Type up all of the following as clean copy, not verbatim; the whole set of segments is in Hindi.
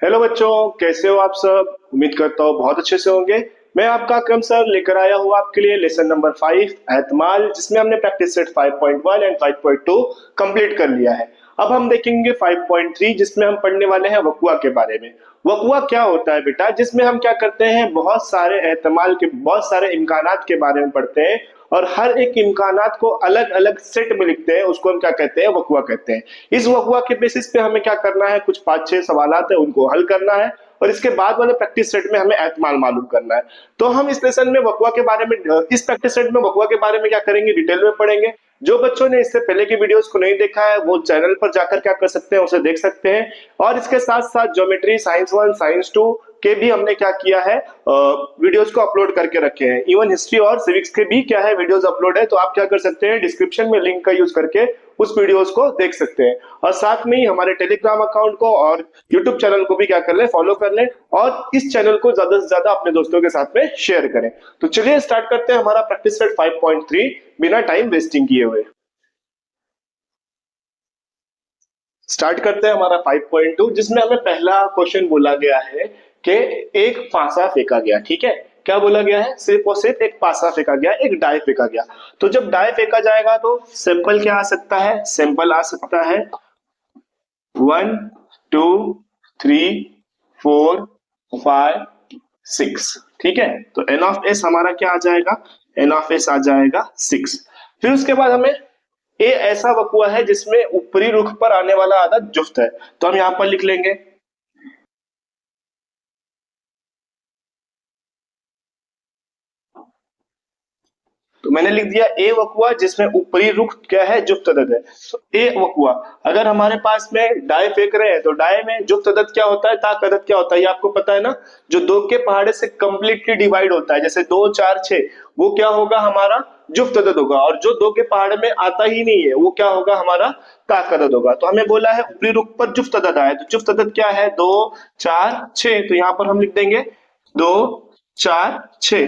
हेलो बच्चों, कैसे हो आप सब। उम्मीद करता हूँ बहुत अच्छे से होंगे। मैं आपका अकरम सर लेकर आया हूँ आपके लिए लेसन नंबर 5 एहतमाल, जिसमें हमने प्रैक्टिस सेट 5.1 एंड 5.2 कंप्लीट कर लिया है। अब हम देखेंगे 5.3, जिसमें हम पढ़ने वाले हैं वकुआ के बारे में। वकुआ क्या होता है बेटा, जिसमें हम क्या करते हैं, बहुत सारे एहतमाल के बहुत सारे इम्कानात के बारे में पढ़ते हैं और हर एक इम्कानात को अलग अलग सेट में लिखते हैं। उसको हम क्या कहते हैं, वकुआ कहते हैं। इस वकुआ के बेसिस पे हमें क्या करना है, कुछ 5-6 सवालात है उनको हल करना है और इसके बाद वाले प्रैक्टिस सेट में हमें एहतमाल मालूम करना है। तो हम इस लेसन में वकुआ के बारे में, इस प्रैक्टिस सेट में वकुआ के बारे में क्या करेंगे, डिटेल में पढ़ेंगे। जो बच्चों ने इससे पहले की वीडियोस को नहीं देखा है वो चैनल पर जाकर क्या कर सकते हैं, उसे देख सकते हैं। और इसके साथ साथ ज्योमेट्री साइंस 1 साइंस 2 के भी हमने क्या किया है, वीडियोस को अपलोड करके रखे हैं। इवन हिस्ट्री और सिविक्स के भी क्या है, वीडियोस अपलोड है। तो आप क्या कर सकते हैं, डिस्क्रिप्शन में लिंक का यूज करके उस वीडियोस को देख सकते हैं। और साथ में ही हमारे टेलीग्राम अकाउंट को और यूट्यूब चैनल को भी क्या कर लें, फॉलो कर लें। और इस चैनल को ज्यादा से ज्यादा अपने दोस्तों के साथ में शेयर करें। तो चलिए स्टार्ट करते हैं हमारा प्रैक्टिस सेट 5.3 बिना टाइम वेस्टिंग किए हुए। स्टार्ट करते हैं हमारा 5.2, जिसमें हमें पहला क्वेश्चन बोला गया है कि एक पासा फेंका गया। ठीक है, क्या बोला गया है, सिर्फ और सिर्फ एक पासा फेंका गया, एक डाई फेंका गया। तो जब डाई फेंका जाएगा तो सिंपल क्या आ सकता है, सिंपल आ सकता है 1 2 3 4 5 6। ठीक है, तो एन ऑफ एस हमारा क्या आ जाएगा, एन ऑफ एस आ जाएगा 6। फिर उसके बाद हमें ए ऐसा वकुआ है जिसमें ऊपरी रुख पर आने वाला आदत जुफ्त है। तो हम यहां पर लिख लेंगे तो मैंने लिख दिया ए वकुआ जिसमें ऊपरी रुख क्या है, जुफ्त अदद है। तो ए वकुआ, अगर हमारे पास में डाई फेंक रहे हैं तो डाई में जुफ्त अदद क्या होता है, ताक अदद क्या होता है, ये आपको पता है ना। जो दो के पहाड़े से कंप्लीटली डिवाइड होता है, जैसे 2 4 6, वो क्या होगा हमारा, जुफ्त अदद होगा। और जो दो के पहाड़े में आता ही नहीं है वो क्या होगा, हमारा ताक अदद होगा। तो हमें बोला है ऊपरी रुख पर जुफ्त अदद आए, तो जुफ्त अदद क्या है, 2 4 6। तो यहाँ पर हम लिख देंगे 2 4 6।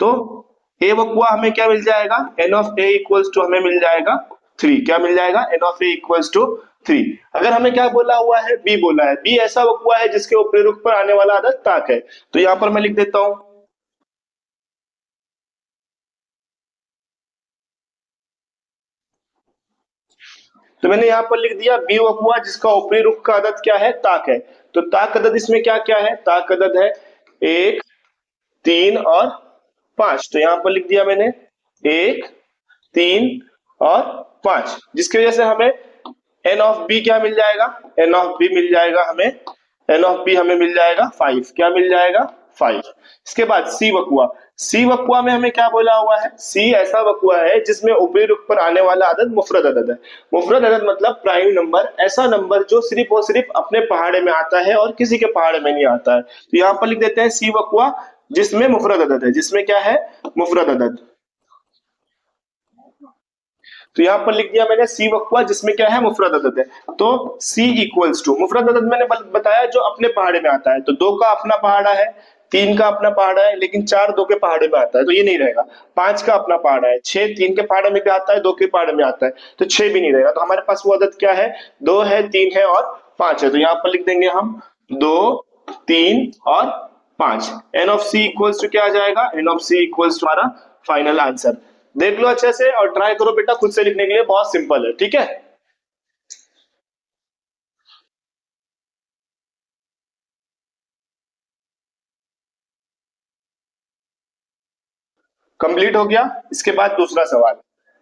तो ए वकुआ हमें क्या मिल जाएगा, N of A equals to हमें मिल जाएगा 3। क्या मिल जाएगा, N of A equals to 3। अगर हमें क्या बोला हुआ है, बी बोला है, बी ऐसा वकुआ है जिसके ऊपरी रुख पर आने वाला आदत ताक है। तो यहां पर मैं लिख देता हूं तो मैंने यहां पर लिख दिया बी वकुआ जिसका ऊपरी रुख का आदत क्या है, ताक है। तो ताक अदद इसमें क्या क्या है, ताक अदद है 1 3 और 5। तो यहां पर लिख दिया मैंने 1 3 और 5, जिसकी वजह से हमें एन ऑफ बी क्या मिल जाएगा, एन ऑफ बी मिल जाएगा हमें, एन ऑफ बी हमें मिल जाएगा 5। क्या मिल जाएगा, 5। इसके बाद सी वकुआ, सी वकुआ में हमें क्या बोला हुआ है, सी ऐसा वकुआ है जिसमें ऊपरी रुख पर आने वाला अदद मुफरद अदद है। मुफरद अदद मतलब प्राइम नंबर, ऐसा नंबर जो सिर्फ और सिर्फ अपने पहाड़े में आता है और किसी के पहाड़े में नहीं आता है। तो यहाँ पर लिख देते हैं सी वकुआ जिसमें मुफरद अदद है, जिसमें क्या है, मुफरद अदद। तो यहां पर लिख दिया मैंने सी वक्वा जिसमें क्या है, मुफरद अदद है। तो सी इक्वल्स टू, मुफरद अदद मैंने बताया जो अपने पहाड़े में आता है। तो 2 का अपना पहाड़ा है, 3 का अपना पहाड़ा है, लेकिन 4 2 के पहाड़े में आता है तो ये नहीं रहेगा। 5 का अपना पहाड़ा है, 6 3 के पहाड़े में भी आता है, 2 के पहाड़े में आता है, तो 6 भी नहीं रहेगा। तो हमारे पास वो अदद क्या है, 2 है, 3 है और 5 है। तो यहाँ पर लिख देंगे हम 2 3 और 5। N of C equals to क्या आ जाएगा, N of C equals to हमारा फाइनल आंसर। देख लो अच्छे से और ट्राई करो बेटा खुद से लिखने के लिए, बहुत सिंपल है। ठीक है, कंप्लीट हो गया। इसके बाद दूसरा सवाल,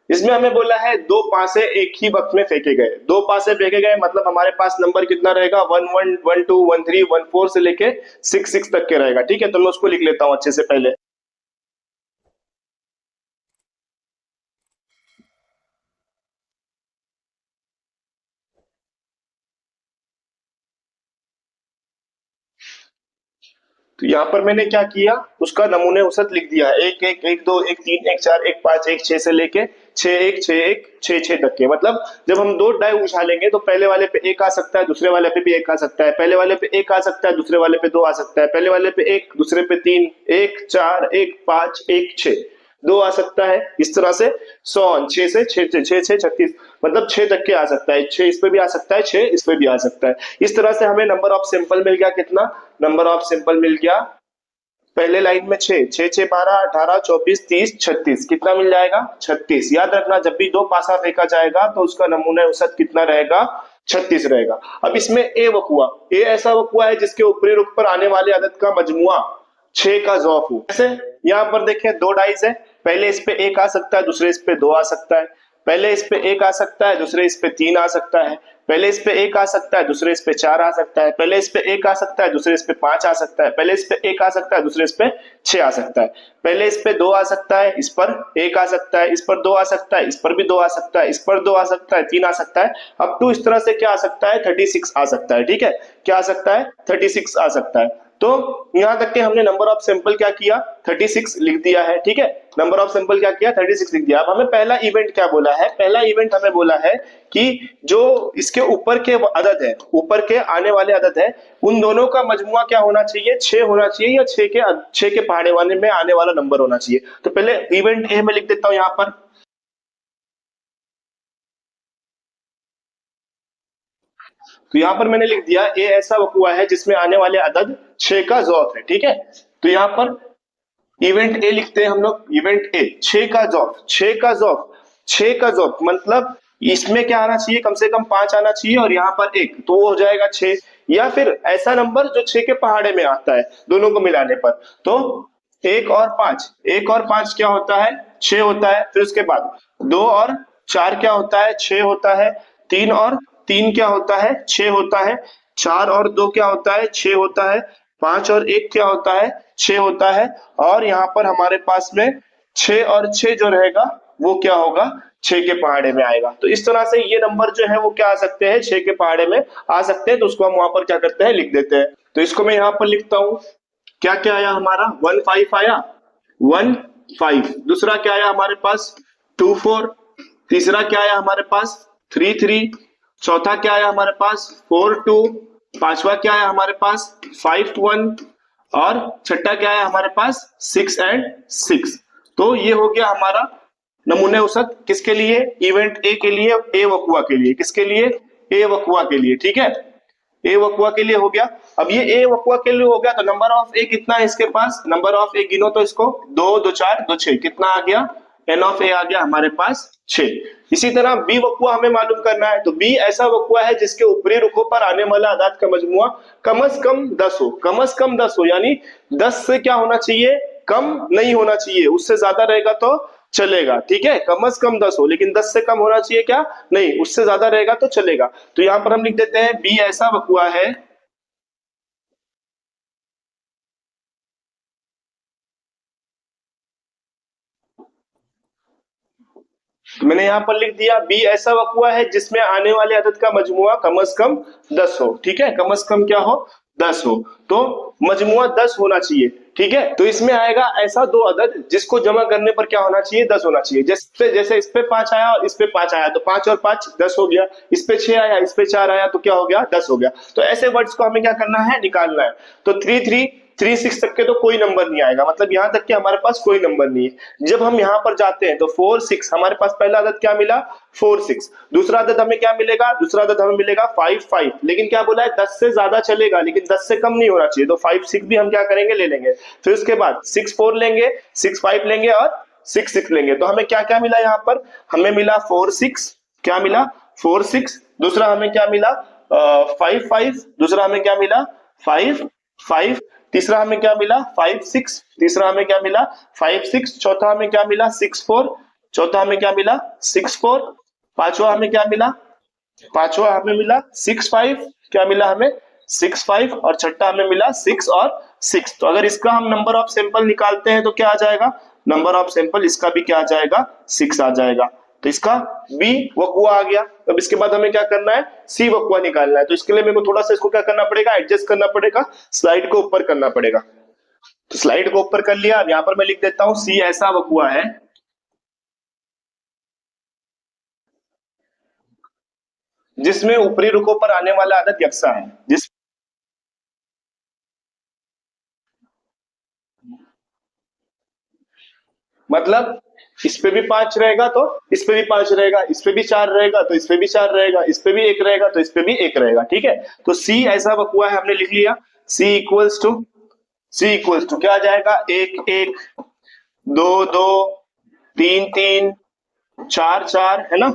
इसमें हमें बोला है दो पासे एक ही वक्त में फेंके गए। दो पासे फेंके गए मतलब हमारे पास नंबर कितना रहेगा, 1 1 1 2 1 3 1 4 से लेके 6 6 तक के रहेगा। ठीक है, तो मैं उसको लिख लेता हूं अच्छे से पहले। तो यहाँ पर मैंने क्या किया, उसका नमूने औसत लिख दिया है, 1 1 1 2 1 3 1 4 1 5 1 6 से लेके 6 1 6 1 6 6 तक के। मतलब जब हम दो डाई उछालेंगे तो पहले वाले पे एक आ सकता है, दूसरे वाले पे भी एक आ सकता है, पहले वाले पे एक आ सकता है, दूसरे वाले पे दो आ सकता है, पहले वाले पे एक, दूसरे पे तीन, 1 4 1 5 1 6। 2 आ सकता है, इस तरह से 6 से 6 36, मतलब 6 तक के आ सकता है, 6 इस पे भी आ सकता है, 6 इस पे भी आ सकता है। इस तरह से हमें नंबर ऑफ सिंपल मिल गया, कितना नंबर ऑफ सिंपल मिल गया, पहले लाइन में 6, 6 6 12 18 24 30 36, कितना मिल जाएगा 36। याद रखना जब भी दो पासा फेंका जाएगा तो उसका नमूना औसत कितना रहेगा, 36 रहेगा। अब इसमें ए वकुआ, ए ऐसा वकुआ है जिसके ऊपरी रुख पर आने वाले अदद का मजमुआ 6 का ज़ौफ हो। जैसे यहाँ पर देखें दो डाइस है, पहले इस पे 1 आ सकता है, दूसरे इस पे 2 आ सकता है, पहले इस पे 1 आ सकता है, दूसरे इस पे 3 आ सकता है, पहले इस पे 1 आ सकता है, दूसरे इस पे 4 आ सकता है, पहले इस पे 1 आ सकता है, दूसरे इस पे 5 आ सकता है, पहले इस पे 1 आ सकता है, दूसरे इस पे 6 आ सकता है, पहले इस पे 2 आ सकता है, इस पर 1 आ सकता है, इस पर 2 आ सकता है, इस पर भी 2 आ सकता है, इस पर 2 आ सकता है, 3 आ सकता है, अप टू इस तरह से क्या आ सकता है 36 आ सकता है। ठीक है, क्या आ सकता है 36 आ सकता है। तो यहां तक के हमने नंबर ऑफ सैंपल क्या किया 36 लिख दिया है। ठीक है, नंबर ऑफ सैंपल क्या किया 36 लिख दिया। अब हमें पहला इवेंट क्या बोला है, पहला इवेंट हमें बोला है कि जो इसके ऊपर के अदद है, ऊपर के आने वाले अदद है, उन दोनों का मजमुआ क्या होना चाहिए 6 होना चाहिए, या 6 के पहाड़े वाले में आने वाला नंबर होना चाहिए। तो पहले इवेंट ए में लिख देता हूं यहां पर, तो यहां पर मैंने लिख दिया ए ऐसा वकुआ है जिसमें आने वाले अदद 6 का ज़ौफ है। ठीक है, तो यहां पर इवेंट ए लिखते हैं हम लोग, इवेंट ए 6 का जॉब, 6 का जॉब, 6 का जॉब मतलब इसमें क्या आना चाहिए कम से कम 5 आना चाहिए और यहाँ पर 1, तो वो हो जाएगा 6। या फिर ऐसा नंबर जो 6 के पहाड़े में आता है दोनों को मिलाने पर, तो 1 और 5, 1 और 5 क्या होता है 6 होता है। फिर उसके बाद 2 और 4 क्या होता है 6 होता है, 3 और 3 क्या होता है 6 होता है, 4 और 2 क्या होता है 6 होता है, 5 और 1 क्या होता है 6 होता है, और यहाँ पर हमारे पास में 6 और 6 जो रहेगा वो क्या होगा 6 के पहाड़े में आएगा। तो इस तरह से ये नंबर जो है वो क्या आ सकते हैं 6 के पहाड़े में आ सकते हैं, तो उसको हम वहां पर क्या करते हैं लिख देते हैं। तो इसको मैं यहाँ पर लिखता हूँ, क्या क्या आया हमारा 1 5 आया, 1 5, दूसरा क्या आया हमारे पास 2 4, तीसरा क्या आया हमारे पास 3 3, चौथा क्या आया हमारे पास 4 2, पांचवा क्या आया हमारे पास 5 1, और छठा क्या है हमारे पास 6 एंड 6। तो ये हो गया हमारा नमूने औसत किसके लिए, इवेंट ए के लिए, ए वकुआ के लिए, किसके लिए ए वकुआ के लिए। ठीक है, ए वकुआ के लिए हो गया। अब ये ए वकुआ के लिए हो गया, तो नंबर ऑफ ए कितना है इसके पास, नंबर ऑफ ए गिनो तो इसको 2 2 4 2 6, कितना आ गया एन ऑफ ए आ गया हमारे पास 6। इसी तरह बी वकुआ हमें मालूम करना है, तो बी ऐसा वकुआ है जिसके ऊपरी रुखों पर आने वाला अदाद का मजमुआ कम से कम 10 हो, कम से कम 10 हो, यानी 10 से क्या होना चाहिए कम नहीं होना चाहिए, उससे ज्यादा रहेगा तो चलेगा। ठीक है, कम से कम 10 हो, लेकिन 10 से कम होना चाहिए क्या नहीं, उससे ज्यादा रहेगा तो चलेगा। तो यहां पर हम लिख देते हैं बी ऐसा वकुआ है तो मैंने यहां पर लिख दिया बी ऐसा वकुआ है जिसमें आने वाले अदद का मजमुआ कम से कम 10 हो। ठीक है, कम से कम क्या हो 10 हो, तो मजमुआ 10 होना चाहिए। ठीक है, तो इसमें आएगा ऐसा दो अदद जिसको जमा करने पर क्या होना चाहिए 10 होना चाहिए। जैसे जैसे इस पे 5 आया और इस पे 5 आया, तो 5 और 5 10 हो गया, इस पे 6 आया इस पे 4 आया, तो क्या हो गया 10 हो गया। तो ऐसे वर्ड्स को हमें क्या करना है निकालना है। तो 3 3 तक के तो कोई नंबर नहीं आएगा, मतलब यहां तक कि हमारे पास कोई नंबर नहीं है। जब हम यहां पर जाते हैं तो 4 6 हमारे पास पहला अदद क्या मिला 4 6, दूसरा अदद हमें क्या मिलेगा, दूसरा अदद हमें मिलेगा 5 5, लेकिन क्या बोला है 10 से ज्यादा चलेगा लेकिन 10 से कम नहीं होना चाहिए, तो 5 6 भी हम क्या करेंगे ले लेंगे। फिर उसके बाद 6 4 लेंगे, 6 5 लेंगे और 6 6 लेंगे। तो हमें क्या क्या मिला यहाँ पर, हमें मिला 4 6, क्या मिला 4 6, दूसरा हमें क्या मिला 5 5, दूसरा हमें क्या मिला 5 5, तीसरा हमें क्या मिला 5 6, तीसरा हमें क्या मिला 5 6, चौथा हमें क्या मिला 6 4, चौथा हमें क्या मिला 6 4, पांचवा हमें क्या मिला, पांचवा हमें मिला 6 5, क्या मिला हमें 6 5, और छठा हमें मिला 6 और 6। तो अगर इसका हम नंबर ऑफ सैंपल निकालते हैं तो क्या आ जाएगा, नंबर ऑफ सैंपल इसका भी क्या आ जाएगा 6 आ जाएगा। तो इसका बी वकुआ आ गया। अब इसके बाद हमें क्या करना है सी वकुआ निकालना है, तो इसके लिए मेरे को थोड़ा सा इसको क्या करना पड़ेगा एडजस्ट करना पड़ेगा, स्लाइड को ऊपर करना पड़ेगा। तो स्लाइड को ऊपर कर लिया, अब यहां पर मैं लिख देता हूं सी ऐसा वकुआ है जिसमें ऊपरी रुखों पर आने वाला अदद यकसा है, जिस मतलब इस पे भी 5 रहेगा तो इस पे भी 5 रहेगा, इस पे भी 4 रहेगा तो इस पे भी 4 रहेगा, इस पे भी 1 रहेगा तो इस पे भी 1 रहेगा। ठीक है, तो सी ऐसा वकुआ है, हमने लिख लिया। सी इक्वल्स टू क्या आ जाएगा, 1 1, 2 2, 3 3, 4 4, है ना।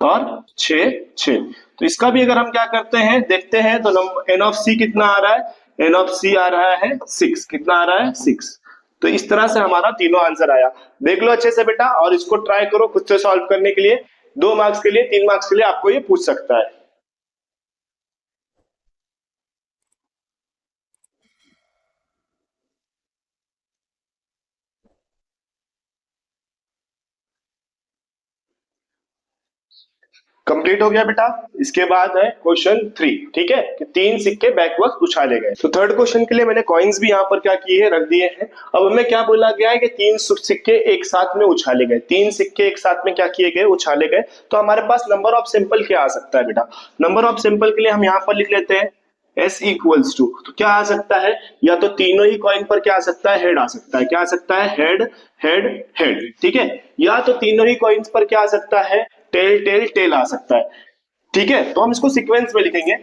और 6 6। तो इसका भी अगर हम क्या करते हैं देखते हैं, तो एन ऑफ सी कितना आ रहा है, एन ऑफ सी आ रहा है 6। कितना आ रहा है, 6। तो इस तरह से हमारा तीनों आंसर आया। देख लो अच्छे से बेटा, और इसको ट्राई करो खुद से सॉल्व करने के लिए। 2 मार्क्स के लिए, 3 मार्क्स के लिए आपको ये पूछ सकता है। कंप्लीट हो गया बेटा। इसके बाद है क्वेश्चन 3। ठीक है, कि 3 सिक्के बैकवर्ड उछाले गए। तो थर्ड क्वेश्चन के लिए मैंने कॉइन्स भी यहाँ पर क्या किए हैं, रख दिए हैं। अब हमें क्या बोला गया है कि 3 सिक्के एक साथ में उछाले गए। 3 सिक्के एक साथ में क्या किए गए, उछाले गए। तो हमारे पास नंबर ऑफ सिंपल क्या आ सकता है बेटा। नंबर ऑफ सिंपल के लिए हम यहाँ पर लिख लेते हैं एस इक्वल्स टू। तो क्या आ सकता है, या तो तीनों ही कॉइन पर क्या आ सकता है, हेड आ सकता है। क्या आ सकता है, हेड हेड हेड। ठीक है, या तो तीनों ही कॉइन्स पर क्या आ सकता है, टेल टेल टेल आ सकता है। ठीक है, तो हम इसको सीक्वेंस में लिखेंगे।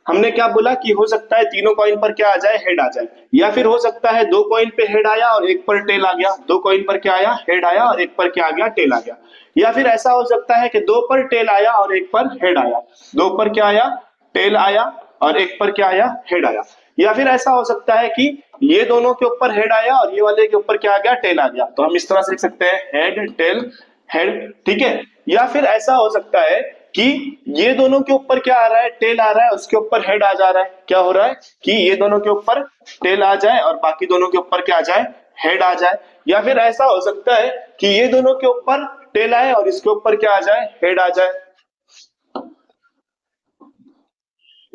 हमने क्या बोला कि हो सकता है तीनों कॉइन पर क्या आ जाए, हेड आ जाए। या फिर हो सकता है 2 कॉइन पे हेड आया और एक पर टेल आ गया। 2 कॉइन पर क्या आया, हेड आया, और एक पर क्या आ गया, टेल आ गया। या फिर ऐसा हो सकता है कि 2 पर टेल आया और एक पर हेड आया। 2 पर क्या आया, टेल आया, और एक पर क्या आया, हेड आया। या फिर ऐसा हो सकता है कि ये दोनों के ऊपर हेड आया और ये वाले के ऊपर क्या आ गया, टेल आ गया। तो हम इस तरह से लिख सकते हैं हेड टेल हेड। ठीक है, या फिर ऐसा हो सकता है कि ये दोनों के ऊपर क्या आ रहा है, टेल आ रहा है, उसके ऊपर हेड आ जा रहा है। क्या हो रहा है कि ये दोनों के ऊपर टेल आ जाए और बाकी दोनों के ऊपर क्या आ जाए, हेड आ जाए। या फिर ऐसा हो सकता है कि ये दोनों के ऊपर टेल आए और इसके ऊपर क्या आ जाए, हेड आ जाए।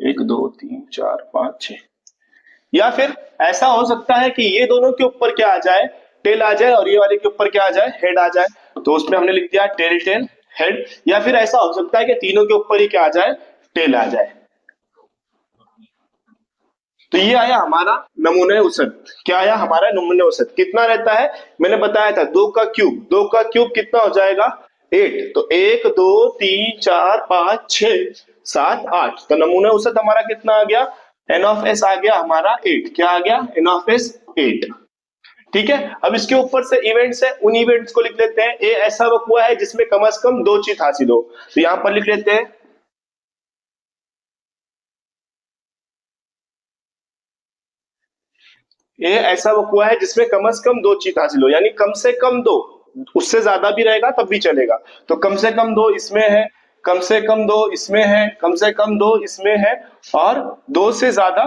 1 2 3 4 5 6। या फिर ऐसा हो सकता है कि ये दोनों के ऊपर क्या आ जाए, टेल आ जाए, और ये वाले के ऊपर क्या आ जाए, हेड आ जाए। तो उसमें हमने लिख दिया टेल टेल हेड। या फिर ऐसा हो सकता है कि तीनों के ऊपर ही क्या आ जाए, टेल आ जाए। तो ये आया हमारा नमूने औसत। क्या आया हमारा नमूने औसत, कितना रहता है, मैंने बताया था 2 का क्यूब। 2 का क्यूब कितना हो जाएगा, 8। तो 1 2 3 4 5 6 7 8। तो नमूने औसत हमारा कितना आ गया, एन ऑफ एस आ गया हमारा 8। क्या आ गया, एन ऑफ एस 8। ठीक है, अब इसके ऊपर से इवेंट्स है, उन इवेंट्स को लिख लेते हैं। ए ऐसा वक्त हुआ है जिसमें कम से कम 2 चीज हासिल हो। तो यहां पर लिख लेते हैं ये ऐसा वक्त हुआ है जिसमें कम से कम 2 चीज हासिल हो, यानी कम से कम 2। उससे ज्यादा भी रहेगा तब भी चलेगा। तो कम से कम 2 इसमें है, कम से कम 2 इसमें है, कम से कम 2 इसमें है, और 2 से ज्यादा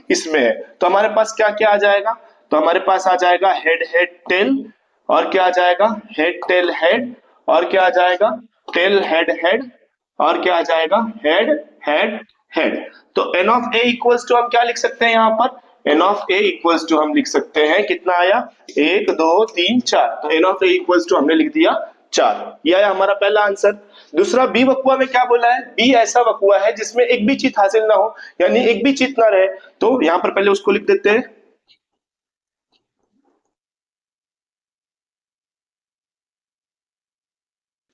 इसमें है। तो हमारे पास क्या क्या आ जाएगा, तो हमारे पास आ जाएगा हेड हेड टेल, और क्या आ जाएगा, हेड टेल हेड, और क्या आ जाएगा, टेल हेड हेड, और क्या आ जाएगा, हेड हेड हेड। तो N of A equals to हम क्या लिख सकते हैं, यहाँ पर N of A equals to हम लिख सकते हैं, कितना आया, 1 2 3 4। तो N of A equals to हमने लिख दिया 4। यह आया हमारा पहला आंसर। दूसरा बी वकुआ में क्या बोला है, बी ऐसा वकुआ है जिसमें एक भी चीज हासिल ना हो, यानी एक भी चीज ना रहे। तो यहां पर पहले उसको लिख देते हैं।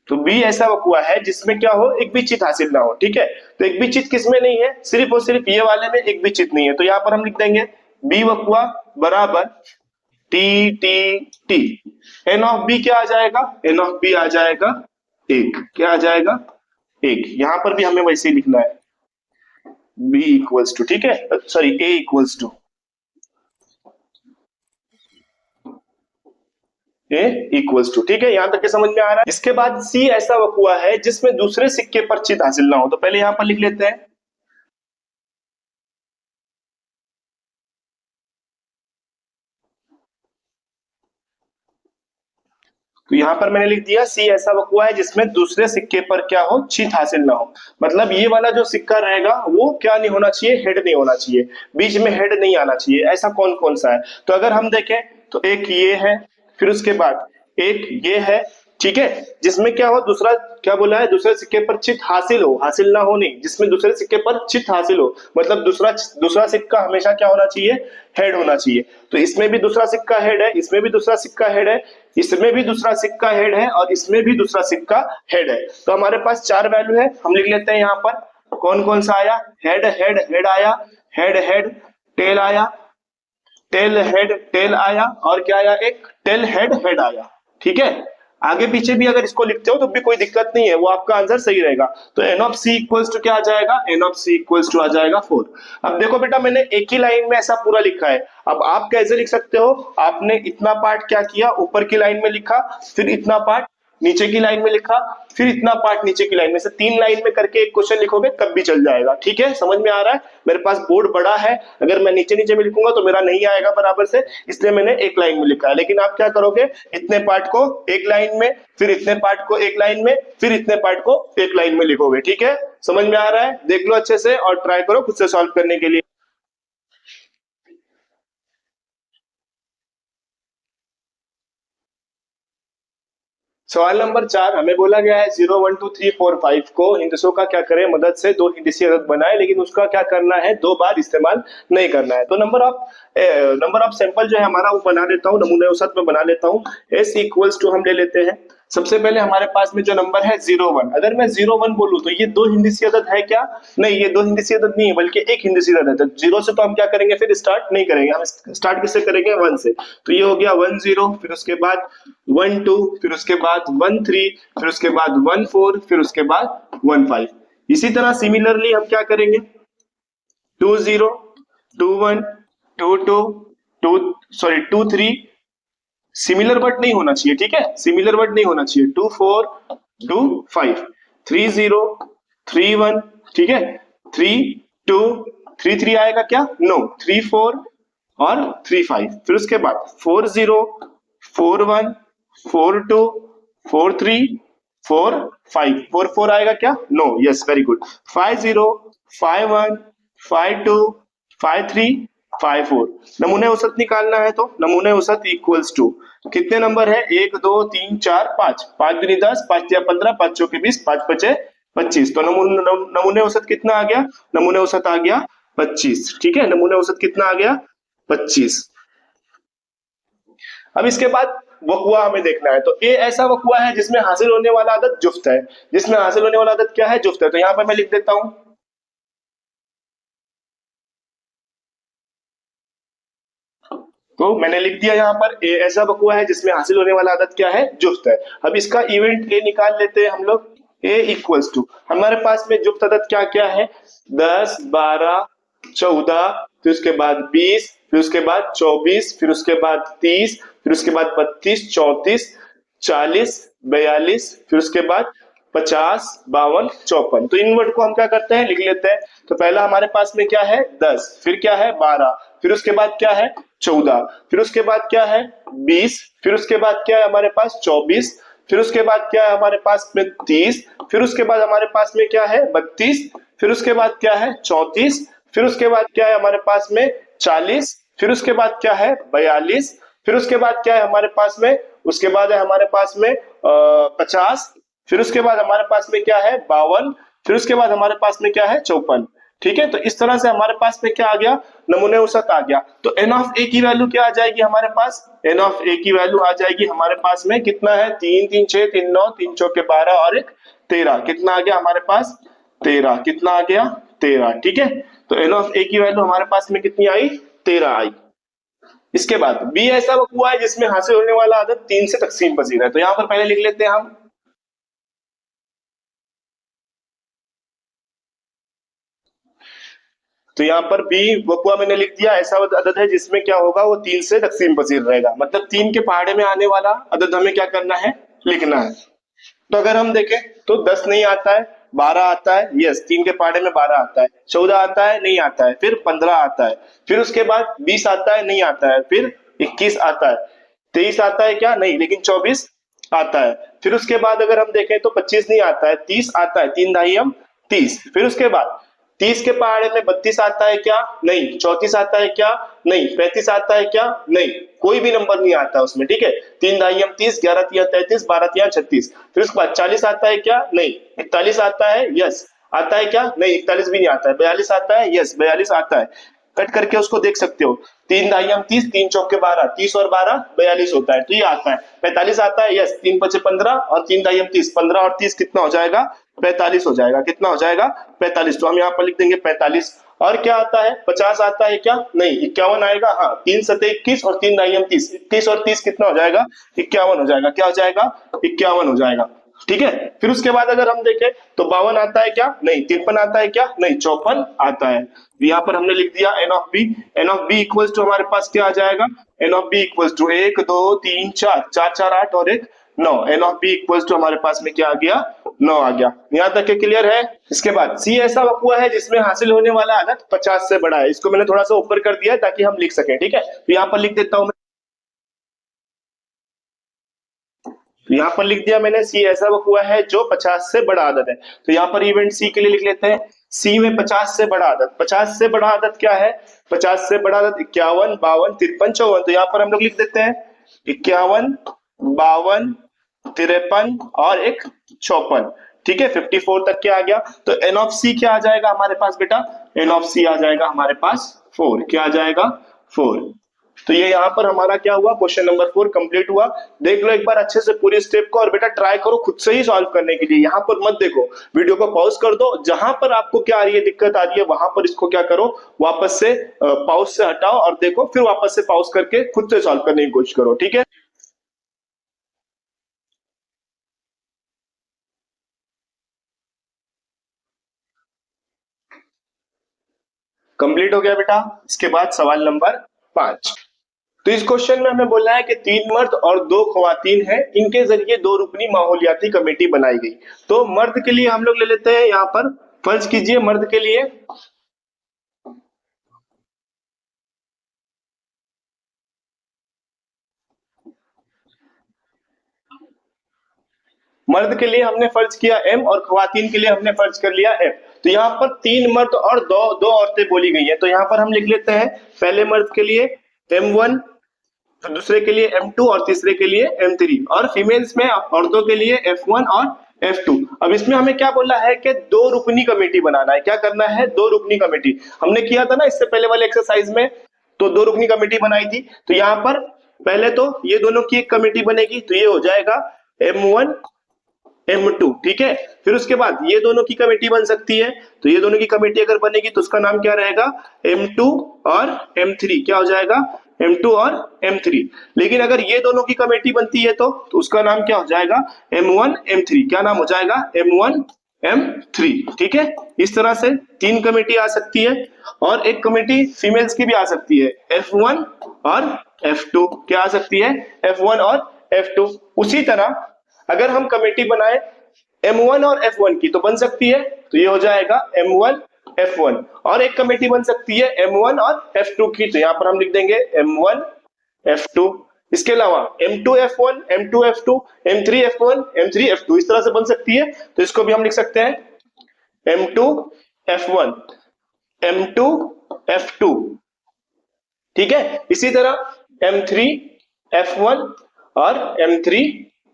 तो बी ऐसा वकुआ है जिसमें क्या हो, एक भी चीज हासिल ना हो। ठीक है, तो एक भी चीज किसमें नहीं है, सिर्फ और सिर्फ ये वाले में एक भी चीज नहीं है। तो यहां पर हम लिख देंगे बी वकुआ बराबर T T T. N of B क्या आ जाएगा, एन ऑफ बी आ जाएगा 1। क्या आ जाएगा, 1। यहां पर भी हमें वैसे ही लिखना है, बी इक्वल्स टू, ठीक है, sorry A equals to, A equals to. ठीक है, यहां तक के समझ में आ रहा है। इसके बाद सी ऐसा वकुआ है जिसमें दूसरे सिक्के पर चीज हासिल ना हो। तो पहले यहां पर लिख लेते हैं, तो यहां पर मैंने लिख दिया सी ऐसा वकुआ है जिसमें दूसरे सिक्के पर क्या हो, चीज हासिल ना हो। मतलब ये वाला जो सिक्का रहेगा वो क्या नहीं होना चाहिए, हेड नहीं होना चाहिए, बीच में हेड नहीं आना चाहिए। ऐसा कौन कौन सा है, तो अगर हम देखें तो एक ये है, फिर उसके बाद एक ये है, ठीक है, जिसमें क्या हो, दूसरा क्या बोला है, दूसरे सिक्के पर चित हासिल हो, हासिल ना हो नहीं, जिसमें दूसरे सिक्के पर चित हासिल हो, मतलब दूसरा दूसरा सिक्का हमेशा क्या होना चाहिए, हेड होना चाहिए। तो इसमें भी दूसरा सिक्का हेड है, इसमें भी दूसरा सिक्का हेड है, इसमें भी दूसरा सिक्का हेड है, और इसमें भी दूसरा सिक्का हेड है। तो हमारे पास 4 वैल्यू है, हम लिख लेते हैं यहाँ पर कौन कौन सा आया, हेड हेड हेड आया, हेड हेड टेल आया, टेल हेड टेल आया, और क्या आया, एक टेल हेड हेड आया। ठीक है, आगे पीछे भी अगर इसको लिखते हो तो भी कोई दिक्कत नहीं है, वो आपका आंसर सही रहेगा। तो N of C equals to क्या आ जाएगा, N of C equals to आ जाएगा 4। अब देखो बेटा, मैंने एक ही लाइन में ऐसा पूरा लिखा है, अब आप कैसे लिख सकते हो, आपने इतना पार्ट क्या किया, ऊपर की लाइन में लिखा, फिर इतना पार्ट नीचे की लाइन में लिखा, फिर इतना पार्ट नीचे की लाइन में से 3 लाइन में करके एक क्वेश्चन लिखोगे तब भी चल जाएगा। ठीक है, समझ में आ रहा है। मेरे पास बोर्ड बड़ा है, अगर मैं नीचे नीचे में लिखूंगा तो मेरा नहीं आएगा बराबर से, इसलिए मैंने एक लाइन में लिखा है। लेकिन आप क्या करोगे, इतने पार्ट को एक लाइन में, फिर इतने पार्ट को एक लाइन में, फिर इतने पार्ट को एक लाइन में लिखोगे। ठीक है, समझ में आ रहा है, देख लो अच्छे से और ट्राई करो खुद से सॉल्व करने के लिए। सवाल नंबर 4, हमें बोला गया है 0 1 2 3 4 5 को हिंदसों का क्या करें मदद से 2 हिंदसी अदद बनाए, लेकिन उसका क्या करना है, 2 बार इस्तेमाल नहीं करना है। तो नंबर ऑफ सैंपल जो है हमारा वो बना लेता हूँ, नमूने औसत में बना लेता हूँ। s इक्वल्स टू हम ले लेते हैं, सबसे पहले हमारे पास में जो नंबर है 0 1, अगर मैं 0 1 बोलूं तो ये 2 हिंदसी अदद है क्या, नहीं, ये 2 हिंदसी अदद नहीं है बल्कि एक हिंदसी अदद है। तो 0 से तो हम क्या करेंगे, फिर स्टार्ट नहीं करेंगे, हम स्टार्ट किससे करेंगे, 1 से। तो ये हो गया 1 0, फिर उसके बाद 1 2, फिर उसके बाद 1 3, फिर उसके बाद 1 4, फिर उसके बाद 1 5। इसी तरह सिमिलरली हम क्या करेंगे, 2 0, 2 1, 2 2, 2 3, सिमिलर वर्ड नहीं होना चाहिए। ठीक है, सिमिलर वर्ड नहीं होना चाहिए। 2 4, 2 5, 3 0, 3 1, ठीक है, 3 2, 3 3 आएगा क्या, नो, 3 4 और 3 5, फिर उसके बाद 4 0, 4 1, 4 2, 4 3, 4 5, 4 4 आएगा क्या, नो, यस, वेरी गुड, 5 0, 5 1, 5 2, 5 3, 5 4। नमूने औसत निकालना है, तो नमूने औसत इक्वल्स टू कितने नंबर है, 1 2 3 4 5, 5 दूनी 10, 5 या 15, 5 चौके 20, 5 बचे 25। तो नमूने औसत कितना आ गया, नमूने औसत आ गया 25। ठीक है, नमूने औसत कितना आ गया, 25। अब इसके बाद वकुआ हमें देखना है। तो ए ऐसा वकुआ है जिसमें हासिल होने वाला आदत जुफ्त है, जिसमें हासिल होने वाला आदत क्या है, जुफ्त है। तो यहां पर मैं लिख देता हूं, तो मैंने लिख दिया यहाँ पर ए ऐसा वकुआ है जिसमें हासिल होने वाला आदत क्या है, जुफ्त है। अब इसका इवेंट ए निकाल लेते हैं हम लोग, ए इक्वल्स टू हमारे पास में जुफ्त आदत क्या क्या है, 10 12 14, फिर उसके बाद 20, फिर उसके बाद 24, फिर उसके बाद 30, फिर उसके बाद 32 34 40 42, फिर उसके बाद 50 52 54। तो इन वर्ड को हम क्या करते हैं, लिख लेते हैं। तो पहला हमारे पास में क्या है, 10, फिर क्या है 12, फिर उसके बाद क्या है 14, फिर उसके बाद क्या है 20, फिर उसके बाद क्या है हमारे पास 24, फिर उसके बाद क्या है हमारे पास में 30, फिर उसके बाद हमारे पास में क्या है 32, फिर उसके बाद क्या है 34, फिर उसके बाद क्या है हमारे पास में 40, फिर उसके बाद क्या है 42, फिर उसके बाद क्या है हमारे पास में, उसके बाद है हमारे पास में 50, फिर उसके बाद हमारे पास में क्या है 52, फिर उसके बाद हमारे पास में क्या है 54। ठीक है, तो इस तरह से हमारे पास में क्या आ गया, नमूने औसत आ गया। तो एन ऑफ ए की वैल्यू क्या आ जाएगी हमारे पास, एन ऑफ ए की वैल्यू आ जाएगी हमारे पास में कितना है, 3 3 6 3 9, 3 चौके 12 और 1 13, कितना आ गया हमारे पास 13, कितना आ गया 13। ठीक है, तो एन ऑफ ए की वैल्यू हमारे पास में कितनी आई, 13 आई। इसके बाद बी ऐसा हुआ है जिसमें हासिल होने वाला आदत 3 से तकसीम पजीर है। तो यहां पर पहले लिख लेते हैं हम, तो यहाँ पर बी वकुआ मैंने लिख दिया, ऐसा अदद है जिसमें क्या होगा, वो 3 से तकसीम पजीर रहेगा, मतलब 3 के पहाड़े में आने वाला अदद हमें क्या करना है, लिखना है। तो अगर हम देखें तो 10 नहीं आता है, 12 आता है, यस, 3 के पहाड़े में 12 आता है, 14 आता है, नहीं आता है, फिर 15 आता है, फिर उसके बाद 20 आता है, नहीं आता है, फिर 21 आता है, 23 आता है क्या, नहीं, लेकिन 24 आता है, फिर उसके बाद अगर हम देखें तो 25 नहीं आता है, 30 आता है, 3 दाई हम 30, फिर उसके बाद 30 के पहाड़े में 32 आता है क्या? नहीं। 34 आता है क्या? नहीं। 35 आता है क्या? नहीं। कोई भी नंबर नहीं आता उसमें, ठीक है। 3 दाइयम 30, 11 तिया 33, 12 तिया 36। फिर उसके बाद 40 आता है क्या? नहीं। 41 आता है? यस। आता है क्या? नहीं, 41 भी नहीं आता है। 42 आता है? यस, 42 आता है। कट करके उसको देख सकते हो। 3 दाइयम 30, 3 चौके 12, 30 और 12 42 होता है, तो ये आता है। 45 आता है? यस। 3 पचे 15 और 3 दाइयम 30, 15 और 30 कितना हो जाएगा? 45 हो जाएगा। कितना हो जाएगा? 45। तो हम यहाँ पर लिख देंगे 45। और क्या आता है? 50 आता है क्या? नहीं। 51 आएगा? हाँ। 3 सते 21 और 3 दाइयम 30, 21 और 30 कितना हो जाएगा? 51 हो जाएगा। क्या हो जाएगा? 51 हो जाएगा, ठीक है। फिर उसके बाद अगर हम देखें तो 52 आता है क्या? नहीं। 53 आता है क्या? नहीं। 54 आता है। यहाँ पर हमने लिख दिया N of B. N of B equals to हमारे पास क्या आ जाएगा? N of B equals to 1 2 3 4, 4 4 8 और 1 9। N of B equals to हमारे पास में क्या आ गया? 9 आ गया। यहाँ तक के क्लियर है? इसके बाद सी ऐसा वक्र है जिसमें हासिल होने वाला आदत 50 से बड़ा है। इसको मैंने थोड़ा सा ऊपर कर दिया है ताकि हम लिख सकें, ठीक है। तो यहाँ पर लिख देता हूं, यहाँ पर लिख दिया मैंने सी ऐसा वक्र है जो 50 से बड़ा आदत है। तो यहाँ पर इवेंट सी के लिए लिख लेते हैं, सी में 50 से बड़ा आदत। 50 से बड़ा आदत क्या है? 50 से बड़ा आदत 51 52 53 54। तो यहाँ पर हम लोग लिख देते हैं 51 52 53 और एक 54, ठीक है। 54 तक क्या आ गया? तो एन ऑफ सी क्या आ जाएगा हमारे पास बेटा? एन ऑफ सी आ जाएगा हमारे पास 4। क्या आ जाएगा? 4। तो ये यहाँ पर हमारा क्या हुआ? क्वेश्चन नंबर 4 कंप्लीट हुआ। देख लो एक बार अच्छे से पूरी स्टेप को, और बेटा ट्राई करो खुद से ही सॉल्व करने के लिए। यहाँ पर मत देखो, वीडियो को पॉज कर दो। जहां पर आपको क्या आ रही है, दिक्कत आ रही है, वहां पर इसको क्या करो, वापस से पॉज से हटाओ और देखो, फिर वापस से पॉज करके खुद से सॉल्व करने की कोशिश करो, ठीक है। कंप्लीट हो गया बेटा। इसके बाद सवाल नंबर 5। तो इस क्वेश्चन में हमें बोला है कि 3 मर्द और 2 खवातीन हैं, इनके जरिए 2 रुकनी माहौलियाती कमेटी बनाई गई। तो मर्द के लिए हम लोग ले लेते हैं, यहाँ पर फर्ज कीजिए मर्द के लिए, मर्द के लिए हमने फर्ज किया एम और खवातीन के लिए हमने फर्ज कर लिया एफ। तो यहाँ पर 3 मर्द और दो दो औरतें बोली गई है। तो यहाँ पर हम लिख लेते हैं पहले मर्द के लिए M1, तो दूसरे के लिए M2 और तीसरे के लिए M3, और फीमेल्स में औरतों के लिए F1 और F2। अब इसमें हमें क्या बोला है कि 2 रुकनी कमेटी बनाना है। क्या करना है? 2 रुकनी कमेटी। हमने किया था ना इससे पहले वाले एक्सरसाइज में, तो 2 रुकनी कमेटी बनाई थी। तो यहाँ पर पहले तो ये दोनों की एक कमेटी बनेगी, तो ये हो जाएगा M1 M2, ठीक है। फिर उसके बाद ये दोनों की कमेटी बन सकती है, तो ये दोनों की कमेटी अगर बनेगी तो उसका नाम क्या रहेगा? M2 और M3। क्या हो जाएगा? M2 और M3। लेकिन अगर ये दोनों की कमेटी बनती है तो उसका नाम क्या हो जाएगा? M1 M3। क्या नाम हो जाएगा? M1 M3, ठीक है। इस तरह से 3 कमेटी आ सकती है, और एक कमेटी फीमेल्स की भी आ सकती है, F1 और F2। क्या आ सकती है? F1 और F2। उसी तरह अगर हम कमेटी बनाए M1 और F1 की तो बन सकती है, तो ये हो जाएगा M1 F1। और एक कमेटी बन सकती है M1 और F2 की, तो यहां पर हम लिख देंगे M1 F2। इसके अलावा M2 F1 M2 F2 M3 F1 M3 F2 इस तरह से बन सकती है। तो इसको भी हम लिख सकते हैं M2 F1 M2 F2, ठीक है। इसी तरह M3 F1 और M3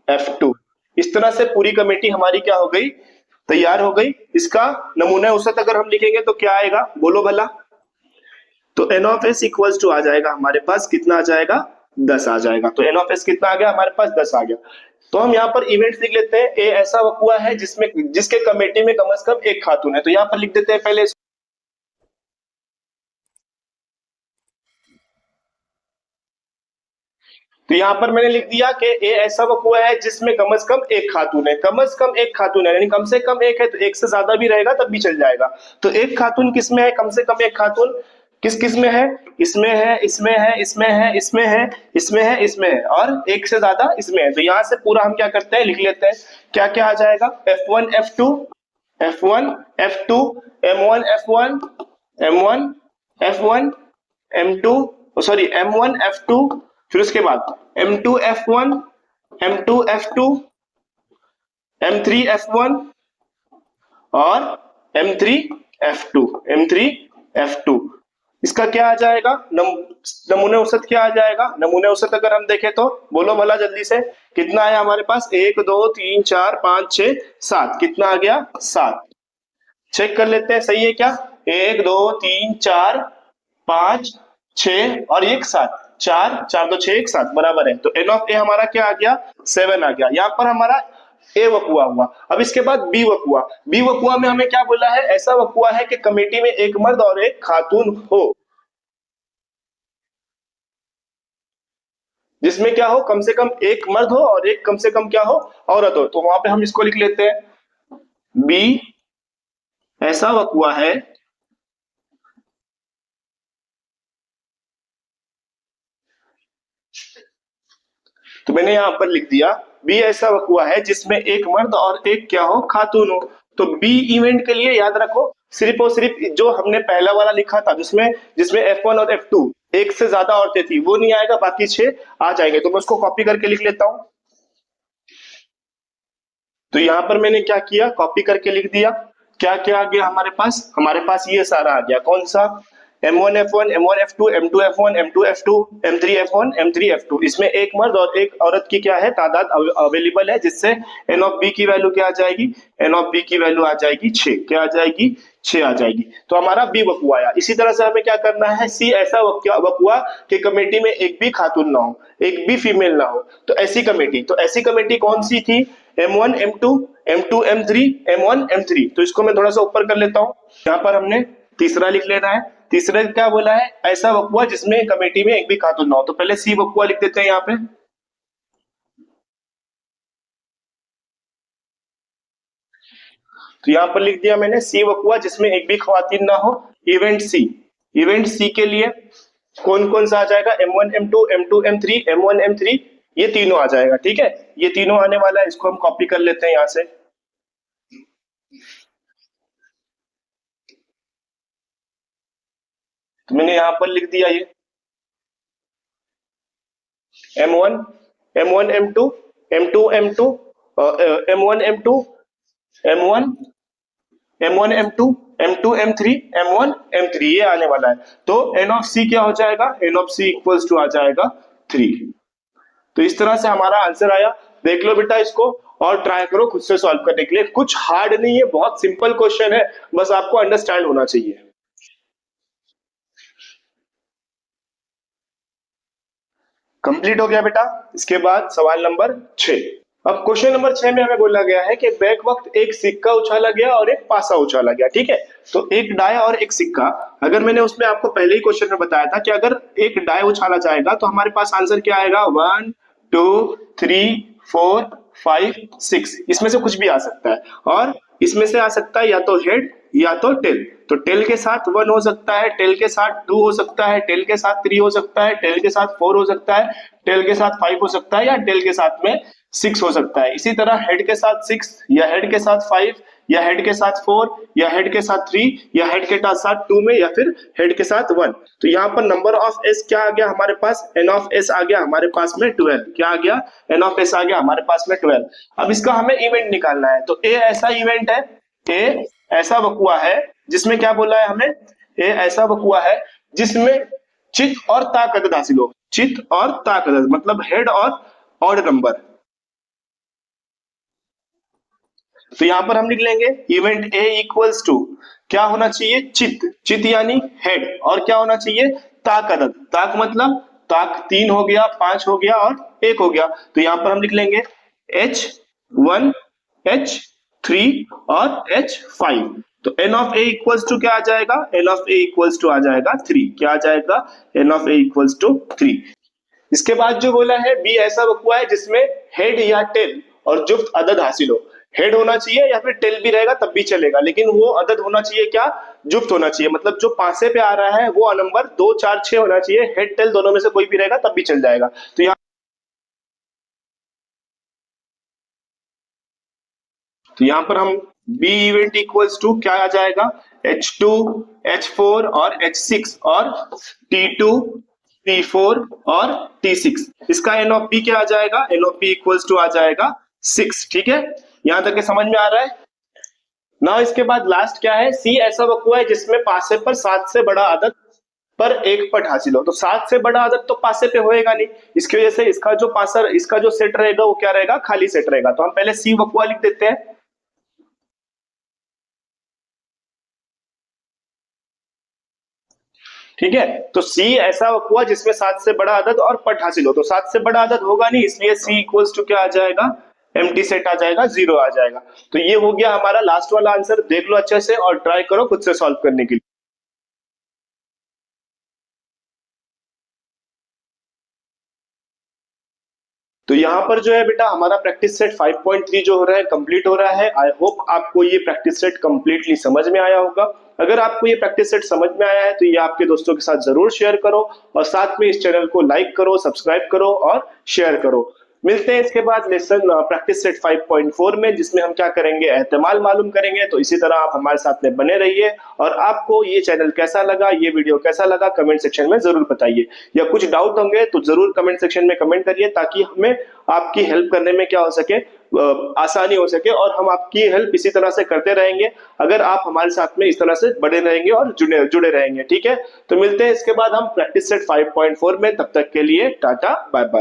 F2। इस तरह से पूरी कमेटी हमारी क्या हो गई? तैयार हो गई। इसका नमूना औसत अगर हम लिखेंगे तो क्या आएगा, बोलो भला? तो N of S equals to आ जाएगा हमारे पास, कितना आ जाएगा? 10 आ जाएगा। तो एन ऑफ एस कितना आ गया हमारे पास? 10 आ गया। तो हम यहाँ पर इवेंट्स लिख लेते हैं। ए ऐसा वक्र है जिसमें जिसके कमेटी में कम से कम एक खातून है। तो यहाँ पर लिख देते हैं पहले, तो यहाँ पर मैंने लिख दिया कि ए ऐसा वक्र है जिसमें कम से कम एक खातून है। कम से कम एक खातून है, यानी कम से कम एक है, तो एक से ज्यादा भी रहेगा तब भी चल जाएगा। तो एक खातून किस में है? कम से कम एक खातून किस किस में है? इसमें है, इसमें है, इसमें है, इसमें है, इसमें है, इसमें है, और एक से ज्यादा इसमें है। तो यहाँ से पूरा हम क्या करते हैं, लिख लेते हैं। क्या क्या आ जाएगा? F1 F2 F1 F2 M1 F1 M1 F1 M2, sorry M1 F2, फिर उसके बाद M2 F1 M2 F2 M3 F1 और M3 F2, M3 F2। इसका क्या आ जाएगा? नमूने औसत क्या आ जाएगा? नमूने औसत अगर हम देखें तो बोलो भला जल्दी से, कितना है हमारे पास? 1 2 3 4 5 6 7। कितना आ गया? 7। चेक कर लेते हैं, सही है क्या? 1 2 3 4 5 6 और एक 7। 4 4 2 6 1 7 बराबर है। तो एन ऑफ ए हमारा क्या आ गया? 7 आ गया। यहाँ पर हमारा ए वकुआ हुआ। अब इसके बाद बी वकुआ। बी वकुआ में हमें क्या बोला है? ऐसा वकुआ है कि कमेटी में एक मर्द और एक खातून हो, जिसमें क्या हो? कम से कम एक मर्द हो और एक कम से कम क्या हो? औरत हो। तो वहां पे हम इसको लिख लेते हैं, बी ऐसा वकुआ है तो मैंने यहां पर लिख दिया, बी ऐसा वकुआ है जिसमें एक मर्द और एक क्या हो? खातून हो। तो बी इवेंट के लिए याद रखो, सिर्फ और सिर्फ जो हमने पहला वाला लिखा था, जिसमें जिसमें F1 और F2 एक से ज्यादा औरतें थी, वो नहीं आएगा, बाकी 6 आ जाएंगे। तो मैं उसको कॉपी करके लिख लेता हूं। तो यहां पर मैंने क्या किया? कॉपी करके लिख दिया। क्या क्या आ गया हमारे पास? हमारे पास ये सारा आ गया। कौन सा? M1 F1, M1 F2, M2 F1, M2 F2, M3 F1, M3 F2। इसमें एक मर्द और एक औरत की क्या है? तादाद अवेलेबल है, जिससे एन ऑफ बी की वैल्यू क्या आ जाएगी? एन ऑफ बी की वैल्यू आ जाएगी 6। क्या आ जाएगी? 6 आ जाएगी। तो हमारा बी वकुआ आया। इसी तरह से हमें क्या करना है? सी ऐसा वकुआ कि कमेटी में एक भी खातून ना हो, एक भी फीमेल ना हो। तो ऐसी कमेटी, तो ऐसी कमेटी कौन सी थी? M1 M2, M2 M3, M1 M3। तो इसको मैं थोड़ा सा ऊपर कर लेता हूं। यहाँ पर हमने तीसरा लिख लेना है। तीसरा क्या बोला है? ऐसा वकुआ जिसमें कमेटी में एक भी खातून ना हो। तो पहले सी वकुआ लिख देते हैं यहाँ पे। तो यहाँ पर लिख दिया मैंने, सी वकुआ जिसमें एक भी खवातीन ना हो। इवेंट सी, इवेंट सी के लिए कौन कौन सा आ जाएगा? M1 M2 M2 M3 M1 M3, ये तीनों आ जाएगा। ठीक है, ये तीनों आने वाला है। इसको हम कॉपी कर लेते हैं यहाँ से। तो मैंने यहाँ पर लिख दिया ये M1 M1 M2 M2 M2 M1 M2 M1 M1 M2 M2 M3 M1 M3, ये आने वाला है। तो एन ऑफ सी क्या हो जाएगा? N of C equals to आ जाएगा 3। तो इस तरह से हमारा आंसर आया। देख लो बेटा इसको और ट्राई करो खुद से सॉल्व करने के लिए। कुछ हार्ड नहीं है, बहुत सिंपल क्वेश्चन है, बस आपको अंडरस्टैंड होना चाहिए। कंप्लीट हो गया बेटा। इसके बाद सवाल नंबर 6। अब क्वेश्चन नंबर 6 में हमें बोला गया है कि बैक वक्त एक सिक्का उछाला गया और एक पासा उछाला गया। ठीक है, तो एक डाय और एक सिक्का। अगर मैंने उसमें आपको पहले ही क्वेश्चन में बताया था कि अगर एक डाय उछाला जाएगा तो हमारे पास आंसर क्या आएगा? 1 2 3 4 5 6। इसमें से कुछ भी आ सकता है, और इसमें से आ सकता है या तो हेड या तो टेल। तो टेल के साथ 1 हो सकता है, टेल के साथ 2 हो सकता है, टेल के साथ 3 हो सकता है, टेल के साथ 4 हो सकता है, टेल के साथ 5 हो सकता है, या टेल के साथ में 6 हो सकता है। इसी तरह हेड के साथ 6, या हेड के साथ 5, या हेड के साथ 4, या हेड के साथ 3, या हेड के साथ 2 में, या फिर हेड के साथ 1। तो यहाँ पर नंबर ऑफ एस क्या आ गया हमारे पास? एन ऑफ एस आ गया हमारे पास में 12। क्या आ गया? एन ऑफ एस आ गया हमारे पास में 12। अब इसका हमें इवेंट निकालना है। तो ए ऐसा इवेंट है, ए ऐसा वकुआ है जिसमें क्या बोला है हमें? ए ऐसा वकुआ है जिसमें चित और ताक अदद हासिल हो। चित और ताक अदद मतलब हेड और ऑड नंबर। तो यहां पर हम लिख लेंगे इवेंट ए इक्वल्स टू क्या होना चाहिए? चित, चित यानी हेड, और क्या होना चाहिए? ताक अदद। ताक मतलब ताक 3 हो गया, 5 हो गया और 1 हो गया। तो यहां पर हम लिख लेंगे H1 H3 और H5। तो N of A equals to क्या आ जाएगा? N of A equals to आ जाएगा 3। क्या आ जाएगा? N of A equals to 3। इसके बाद जो बोला है बी ऐसा वकुआ है जिसमें हेड या टेल और जुफ्त अदद हासिल हो। हेड होना चाहिए या फिर टेल भी रहेगा तब भी चलेगा, लेकिन वो अदद होना चाहिए क्या? जुफ्त होना चाहिए। मतलब जो पासे पे आ रहा है वो नंबर 2 4 6 होना चाहिए। हेड टेल दोनों में से कोई भी रहेगा तब भी चल जाएगा। तो यहाँ पर हम बी इवेंट इक्वल्स टू क्या आ जाएगा? H2 H4 और H6 और T2 T4 और T6। इसका एन ऑफ बी क्या आ जाएगा? N of B equals to आ जाएगा 6। ठीक है, यहां तक के समझ में आ रहा है? ना इसके बाद लास्ट क्या है, सी ऐसा वक्र है जिसमें पासे पर 7 से बड़ा अदद पर एक पट हासिल हो। तो 7 से बड़ा अदद तो पासे पे होएगा नहीं, इसकी वजह से इसका जो पासा, इसका जो सेट रहेगा वो क्या रहेगा, खाली सेट रहेगा। तो हम पहले सी वक्र लिख देते हैं। ठीक है, तो सी ऐसा हुआ जिसमें 7 से बड़ा अदद और पट हासिल हो। तो 7 से बड़ा अदद होगा नहीं, इसलिए सी इक्वल्स टू क्या आ जाएगा, एम्प्टी सेट आ जाएगा, जीरो आ जाएगा। तो ये हो गया हमारा लास्ट वाला आंसर। देख लो अच्छे से और ट्राई करो खुद से सॉल्व करने के लिए। तो यहाँ पर जो है बेटा हमारा प्रैक्टिस सेट 5.3 जो हो रहा है कंप्लीट हो रहा है। आई होप आपको ये प्रैक्टिस सेट कंप्लीटली समझ में आया होगा। अगर आपको ये प्रैक्टिस सेट समझ में आया है तो ये आपके दोस्तों के साथ जरूर शेयर करो और साथ में इस चैनल को लाइक करो, सब्सक्राइब करो और शेयर करो। मिलते हैं इसके बाद लेसन प्रैक्टिस सेट 5.4 में, जिसमें हम क्या करेंगे, एहतमाल मालूम करेंगे। तो इसी तरह आप हमारे साथ में बने रहिए और आपको ये चैनल कैसा लगा, ये वीडियो कैसा लगा, कमेंट सेक्शन में जरूर बताइए। या कुछ डाउट होंगे तो जरूर कमेंट सेक्शन में कमेंट करिए, ताकि हमें आपकी हेल्प करने में क्या हो सके, आसानी हो सके और हम आपकी हेल्प इसी तरह से करते रहेंगे अगर आप हमारे साथ में इस तरह से बने रहेंगे और जुड़े जुड़े रहेंगे। ठीक है, तो मिलते हैं इसके बाद हम प्रैक्टिस सेट 5.4 में। तब तक के लिए टाटा बाय बाय।